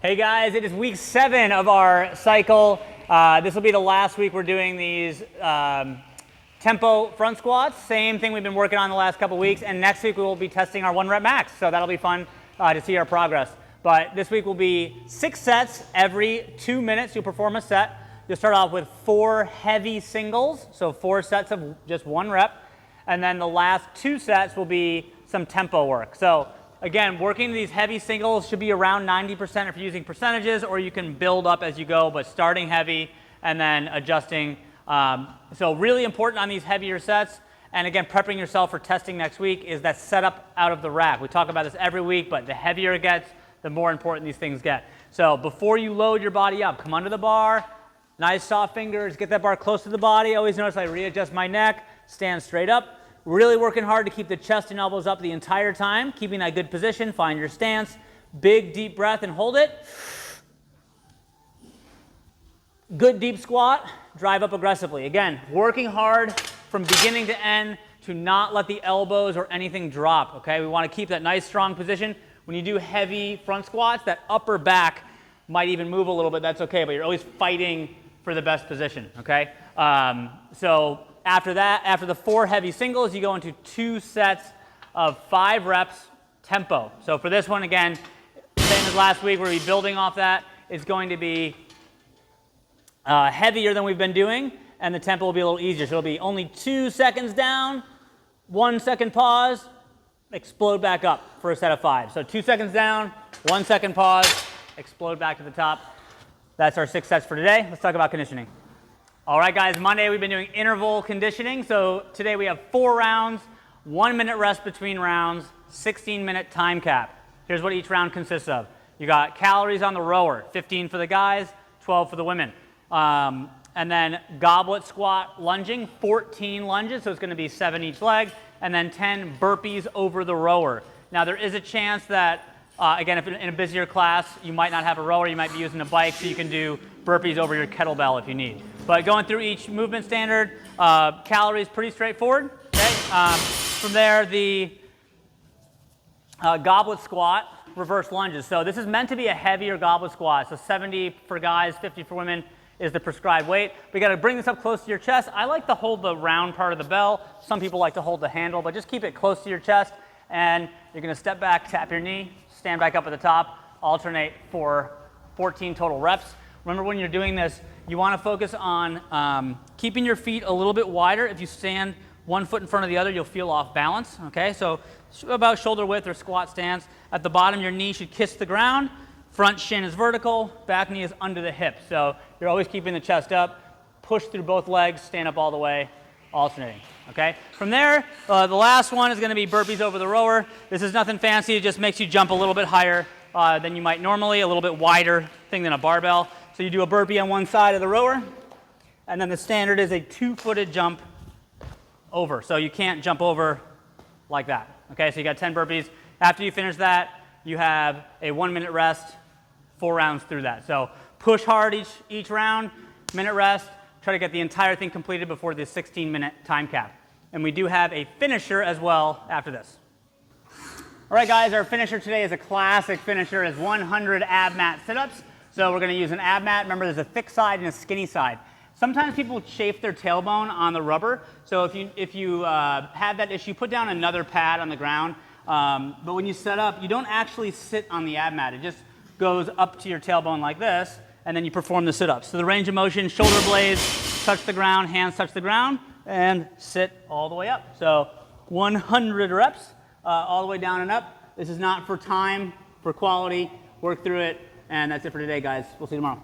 Hey guys, it is week 7 of our cycle. This will be the last week we're doing these tempo front squats. Same thing we've been working on the last couple weeks. And next week we will be testing our 1 rep max. So that'll be fun to see our progress. But this week will be 6 sets every 2 minutes. You'll perform a set. You'll start off with 4 heavy singles. So 4 sets of just 1 rep. And then the last 2 sets will be some tempo work. So again, working these heavy singles should be around 90% if you're using percentages, or you can build up as you go, but starting heavy and then adjusting. So really important on these heavier sets, and again, prepping yourself for testing next week, is that setup out of the rack. We talk about this every week, but the heavier it gets, the more important these things get. So before you load your body up, come under the bar, nice soft fingers, get that bar close to the body. Always notice I readjust my neck, stand straight up. Really working hard to keep the chest and elbows up the entire time, keeping that good position. Find your stance. Big, deep breath and hold it. Good deep squat. Drive up aggressively. Again, working hard from beginning to end to not let the elbows or anything drop, okay? We want to keep that nice, strong position. When you do heavy front squats, that upper back might even move a little bit. That's okay, but you're always fighting for the best position, okay? So after that, after the 4 heavy singles, you go into 2 sets of 5 reps tempo. So for this one, again, same as last week, we'll be building off that. It's going to be heavier than we've been doing, and the tempo will be a little easier. So it'll be only 2 seconds down, 1 second pause, explode back up for a set of 5. So 2 seconds down, 1 second pause, explode back to the top. That's our 6 sets for today. Let's talk about conditioning. All right, guys, Monday we've been doing interval conditioning. So today we have 4 rounds, 1 minute rest between rounds, 16-minute time cap. Here's what each round consists of. You got calories on the rower, 15 for the guys, 12 for the women. And then goblet squat lunging, 14 lunges, so it's going to be 7 each leg, and then 10 burpees over the rower. Now there is a chance that, again, if in a busier class, you might not have a rower, you might be using a bike, so you can do burpees over your kettlebell if you need. But going through each movement standard, calories pretty straightforward. Okay? From there, the goblet squat, reverse lunges. So this is meant to be a heavier goblet squat. So 70 for guys, 50 for women is the prescribed weight. But you got to bring this up close to your chest. I like to hold the round part of the bell. Some people like to hold the handle, but just keep it close to your chest. And you're going to step back, tap your knee, stand back up at the top, alternate for 14 total reps. Remember, when you're doing this, you want to focus on keeping your feet a little bit wider. If you stand 1 foot in front of the other, you'll feel off balance, okay? So about shoulder width or squat stance. At the bottom, your knee should kiss the ground. Front shin is vertical, back knee is under the hip. So you're always keeping the chest up. Push through both legs, stand up all the way, alternating, okay? From there, the last one is going to be burpees over the rower. This is nothing fancy. It just makes you jump a little bit higher than you might normally, a little bit wider thing than a barbell. So you do a burpee on one side of the rower, and then the standard is a 2-footed jump over. So you can't jump over like that. Okay, so you got 10 burpees. After you finish that, you have a 1-minute rest, 4 rounds through that. So push hard each round, minute rest, try to get the entire thing completed before the 16-minute time cap. And we do have a finisher as well after this. All right, guys, our finisher today is a classic finisher, is 100 abmat sit-ups. So we're going to use an abmat. Remember, there's a thick side and a skinny side. Sometimes people chafe their tailbone on the rubber. So if you have that issue, put down another pad on the ground. But when you set up, you don't actually sit on the abmat. It just goes up to your tailbone like this, and then you perform the sit-ups. So the range of motion, shoulder blades touch the ground, hands touch the ground, and sit all the way up. So 100 reps all the way down and up. This is not for time, for quality. Work through it. And that's it for today, guys. We'll see you tomorrow.